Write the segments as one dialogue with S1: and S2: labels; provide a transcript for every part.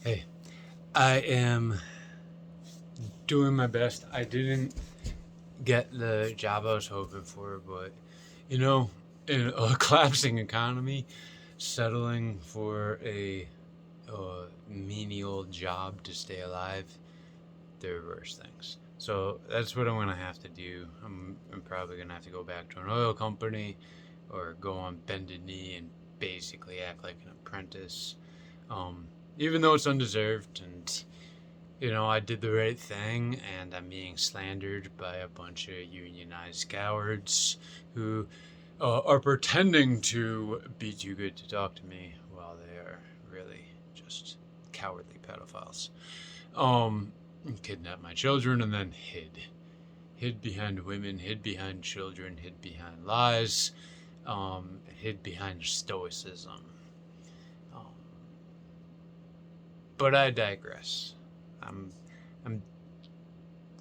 S1: Hey, I am doing my best. I didn't get the job I was hoping for, but you know, in a collapsing economy, settling for a menial job to stay alive, there are worse things. So that's what I'm gonna have to do. I'm probably gonna have to go back to an oil company or go on bended knee and basically act like an apprentice. Um, Even though it's undeserved and I did the right thing, and I'm being slandered by a bunch of unionized cowards who are pretending to be too good to talk to me while they are really just cowardly pedophiles. Um, Kidnapped my children and then hid behind women, hid behind children, hid behind lies, hid behind stoicism. Um, but I digress. I'm I'm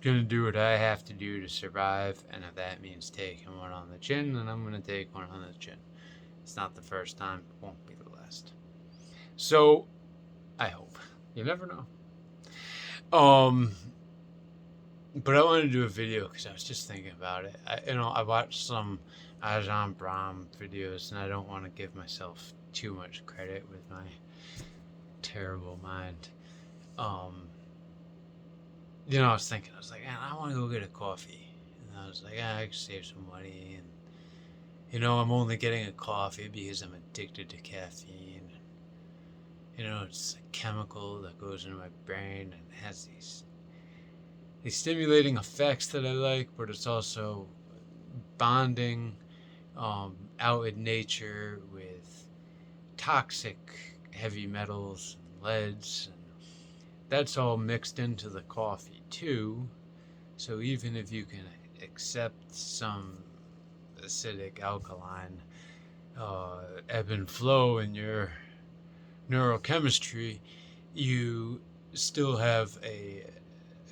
S1: gonna do what I have to do to survive, and if that means taking one on the chin, then I'm gonna take one on the chin. It's not the first time, it won't be the last. So I hope. You never know. Um, but I wanted to do a video because I was just thinking about it. I watched some Ajahn Brahm videos, and I don't want to give myself too much credit with my terrible mind. Um, I was thinking, I was like, man, I want to go get a coffee. And I was like, I can save some money. And, I'm only getting a coffee because I'm addicted to caffeine. It's a chemical that goes into my brain and has these stimulating effects that I like, but it's also bonding out in nature with toxic heavy metals and leads. And that's all mixed into the coffee, too. So even if you can accept some acidic alkaline ebb and flow in your neurochemistry, you still have a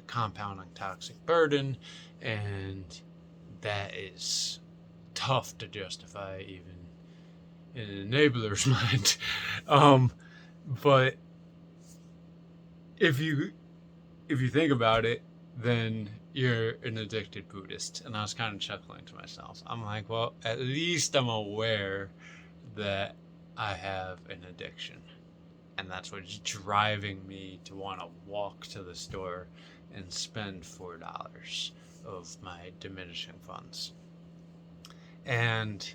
S1: compounding toxic burden, and that is tough to justify even in an enabler's mind. But if you think about it, then you're an addicted Buddhist. And I was kind of chuckling to myself. I'm like, well, at least I'm aware that I have an addiction. And that's what's driving me to want to walk to the store and spend $4 of my diminishing funds. And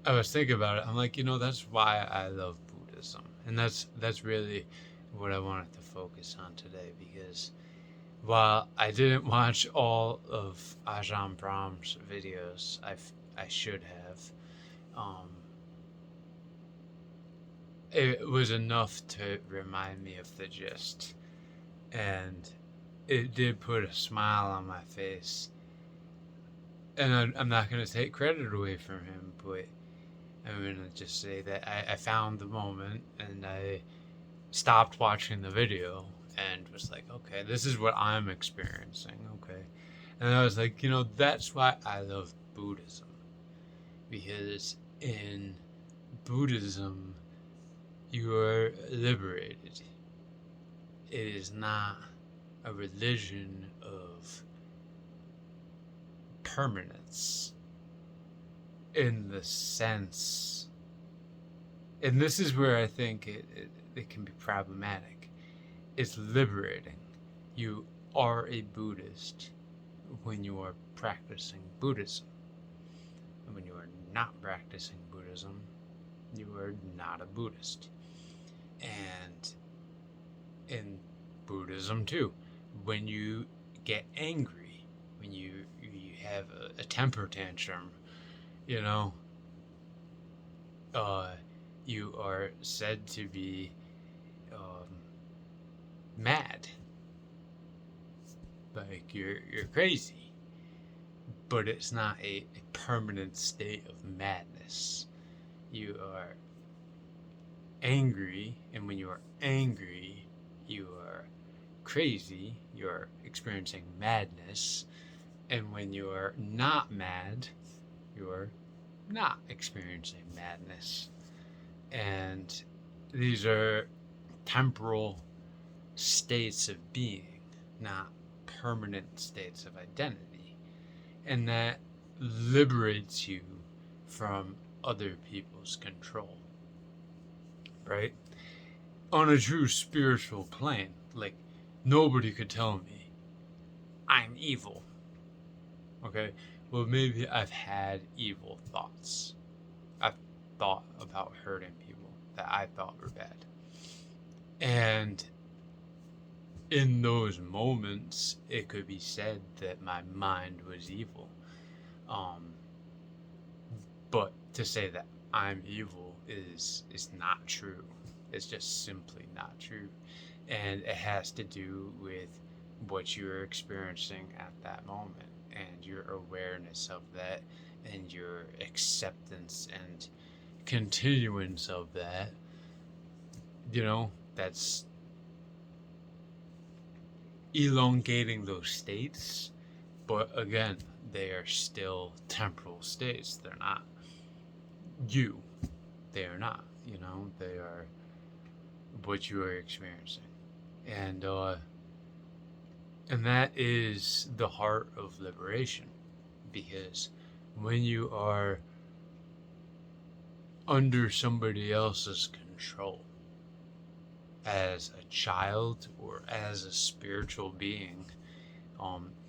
S1: I was thinking about it. I'm like, that's why I love Buddhism. And that's really what I wanted to focus on today, because while I didn't watch all of Ajahn Brahm's videos, I should have. Um, it was enough to remind me of the gist, and it did put a smile on my face. And I'm not going to take credit away from him, but I'm going to just say that I found the moment, and I stopped watching the video and was like, okay, this is what I'm experiencing. Okay. And I was like, that's why I love Buddhism. Because in Buddhism, you are liberated. It is not a religion of permanence in the sense, and this is where I think it can be problematic. It's liberating. You are a Buddhist when you are practicing Buddhism. And when you are not practicing Buddhism, you are not a Buddhist. And in Buddhism too, when you get angry, when you have a temper tantrum, you know, you are said to be mad, like you're crazy, but it's not a permanent state of madness. You are angry, and when you are angry, you are crazy, you're experiencing madness, and when you are not mad, you're not experiencing madness. And these are temporal states of being, not permanent states of identity. And that liberates you from other people's control, right? On a true spiritual plane, like, nobody could tell me I'm evil. Okay? Well, maybe I've had evil thoughts. I've thought about hurting people that I thought were bad. And in those moments, it could be said that my mind was evil. But to say that I'm evil is not true. It's just simply not true. And it has to do with what you're experiencing at that moment and your awareness of that and your acceptance and continuance of that. That's elongating those states, but again, they are still temporal states. They're not you. They are not. They are what you are experiencing, and that is the heart of liberation, because when you are under somebody else's control as a child or as a spiritual being,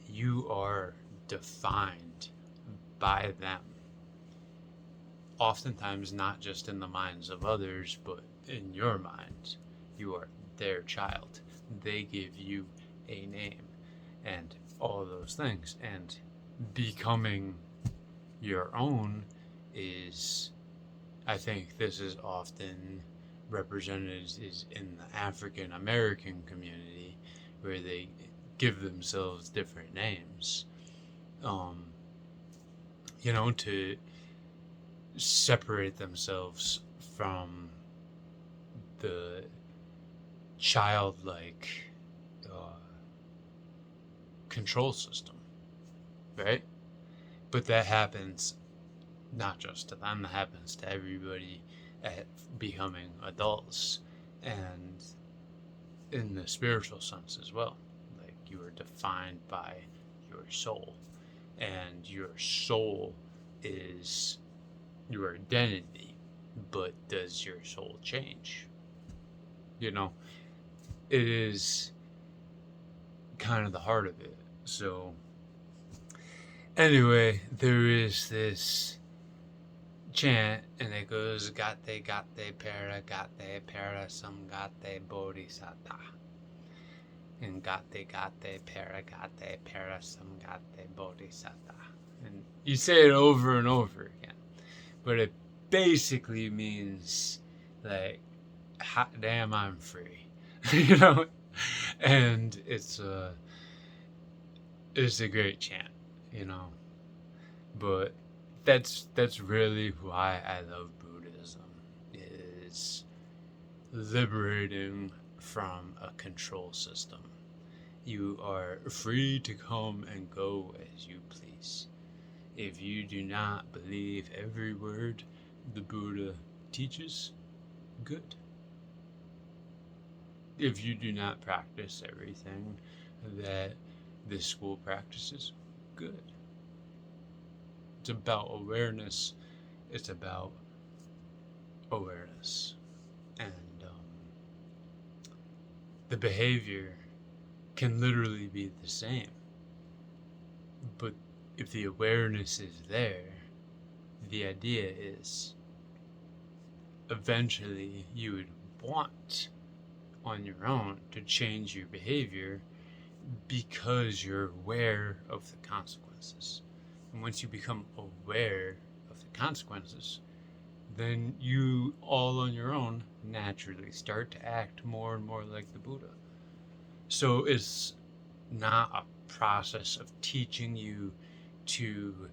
S1: you are defined by them. Oftentimes, not just in the minds of others, but in your mind. You are their child. They give you a name and all those things. And becoming your own is, I think this is often represented is in the African American community, where they give themselves different names, to separate themselves from the childlike control system, right? But that happens not just to them, that happens to everybody at becoming adults, and in the spiritual sense as well. Like, you are defined by your soul, and your soul is your identity. But does your soul change? It is kind of the heart of it. So anyway, there is this chant, and it goes, Gate para sam gate bodhisatta. And gate para sam gate bodhisatta. And you say it over and over again. But it basically means, like, hot damn, I'm free. And it's a great chant, but that's really why I love Buddhism, is liberating from a control system. You are free to come and go as you please. If you do not believe every word the Buddha teaches, good. If you do not practice everything that this school practices, good. It's about awareness. It's about awareness. And the behavior can literally be the same. But if the awareness is there, the idea is eventually you would want on your own to change your behavior because you're aware of the consequences. And once you become aware of the consequences, then you, all on your own, naturally start to act more and more like the Buddha. So it's not a process of teaching you to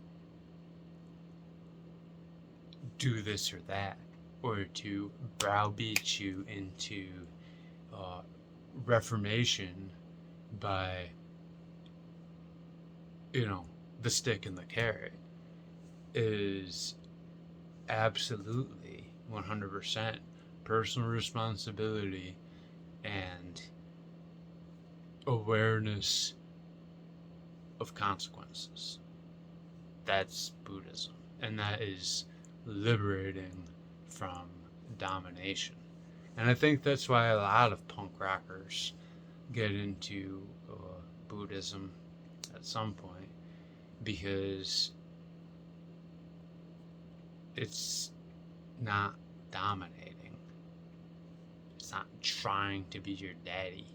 S1: do this or that, or to browbeat you into reformation by, the stick and the carrot. Is absolutely 100% personal responsibility and awareness of consequences. That's Buddhism. And that is liberating from domination. And I think that's why a lot of punk rockers get into Buddhism at some point, because it's not dominating. It's not trying to be your daddy.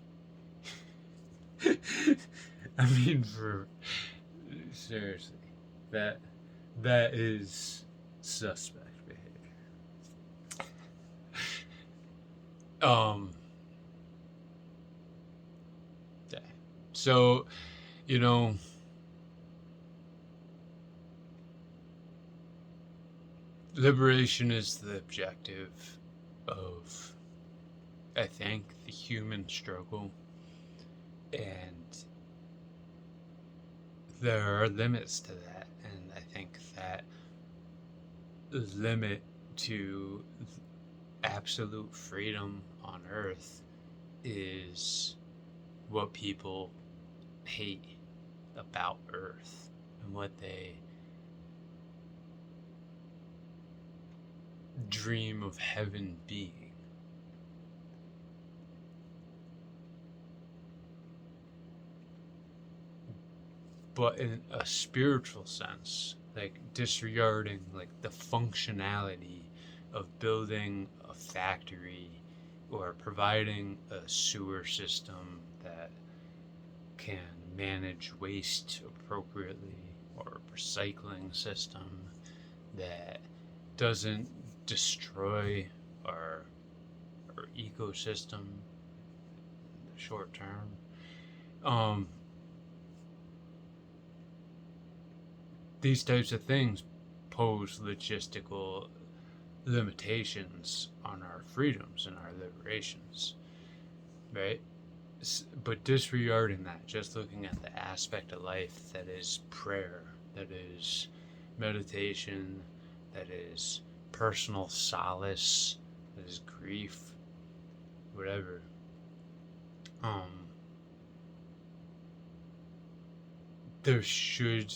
S1: I mean, for seriously, that is suspect behavior. Yeah. So, you know, liberation is the objective of, I think, the human struggle, and there are limits to that, and I think that the limit to absolute freedom on earth is what people hate about earth and what they dream of heaven being. But in a spiritual sense, like disregarding like the functionality of building a factory or providing a sewer system that can manage waste appropriately, or a recycling system that doesn't destroy our ecosystem in the short term. These types of things pose logistical limitations on our freedoms and our liberations, right? But disregarding that, just looking at the aspect of life that is prayer, that is meditation, that is personal solace, that is grief, whatever. There should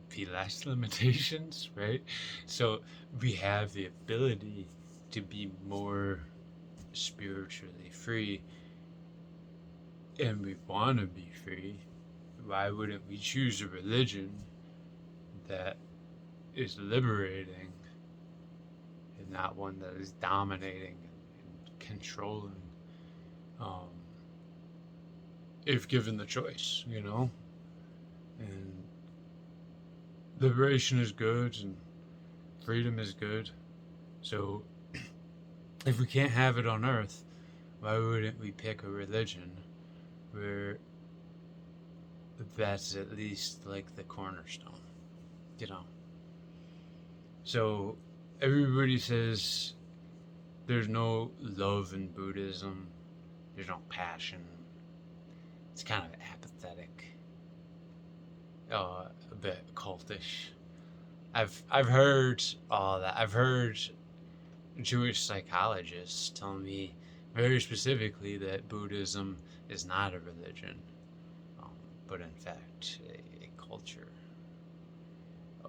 S1: be less limitations, right? So we have the ability to be more spiritually free, and we want to be free. Why wouldn't we choose a religion that is liberating and not one that is dominating and controlling, if given the choice, you know? And liberation is good and freedom is good. So if we can't have it on earth, why wouldn't we pick a religion where that's at least like the cornerstone, you know? So everybody says there's no love in Buddhism, there's no passion. It's kind of apathetic, a bit cultish. I've heard all that. I've heard Jewish psychologists tell me very specifically that Buddhism is not a religion, but in fact a culture,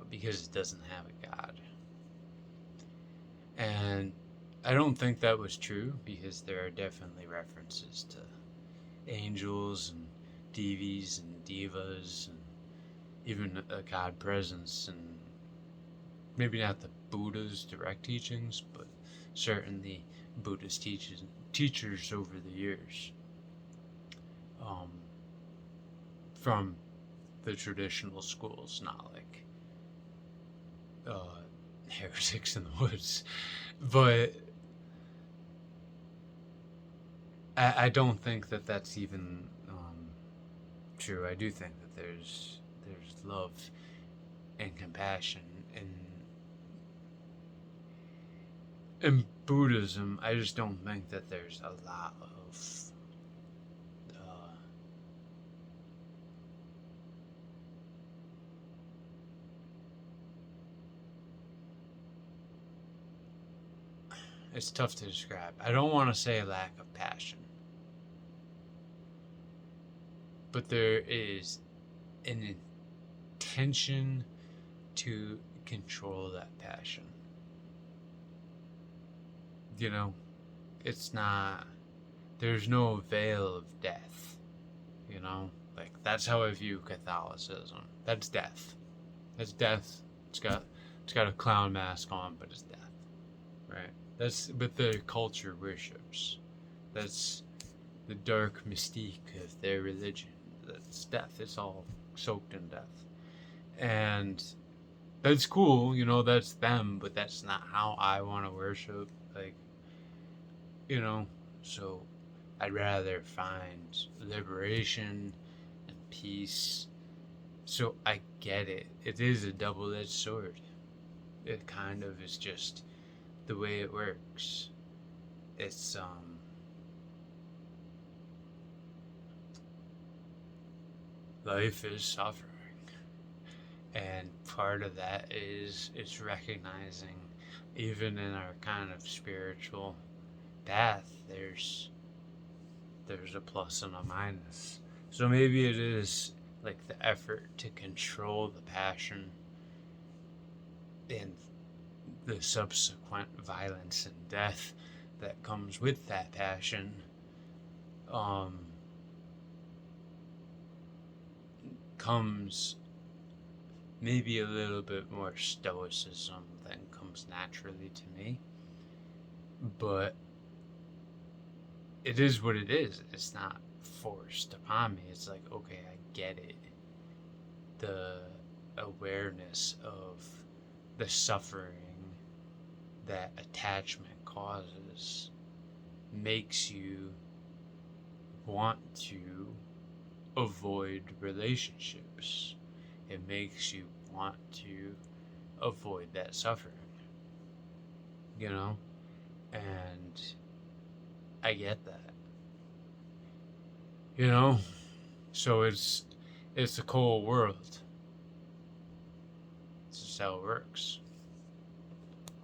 S1: because it doesn't have a god. And I don't think that was true, because there are definitely references to angels and devis and devas and even a god presence, and maybe not the Buddha's direct teachings, but certainly Buddhist teachers over the years, from the traditional schools, not like heretics in the woods. But I don't think that that's even true. I do think that there's love and compassion in Buddhism. I just don't think that there's a lot of it's tough to describe. I don't want to say lack of passion, but there is an intention to control that passion. You know, it's not, there's no veil of death, you know? Like, that's how I view Catholicism. That's death. That's death. It's got a clown mask on, but it's death, right? That's what the culture worships. That's the dark mystique of their religion. That's death. It's all soaked in death. And that's cool, you know, that's them, but that's not how I want to worship. Like, you know, so I'd rather find liberation and peace. So I get it. It is a double edged sword. It kind of is just the way it works. It's, life is suffering. And part of that is it's recognizing, even in our kind of spiritual path, there's a plus and a minus. So maybe it is like the effort to control the passion and the subsequent violence and death that comes with that passion, comes maybe a little bit more stoicism than comes naturally to me. But it is what it is. It's not forced upon me. It's like, okay, I get it. The awareness of the suffering that attachment causes makes you want to avoid relationships. It makes you want to avoid that suffering, you know? And I get that, you know? So it's a cold world. This is how it works.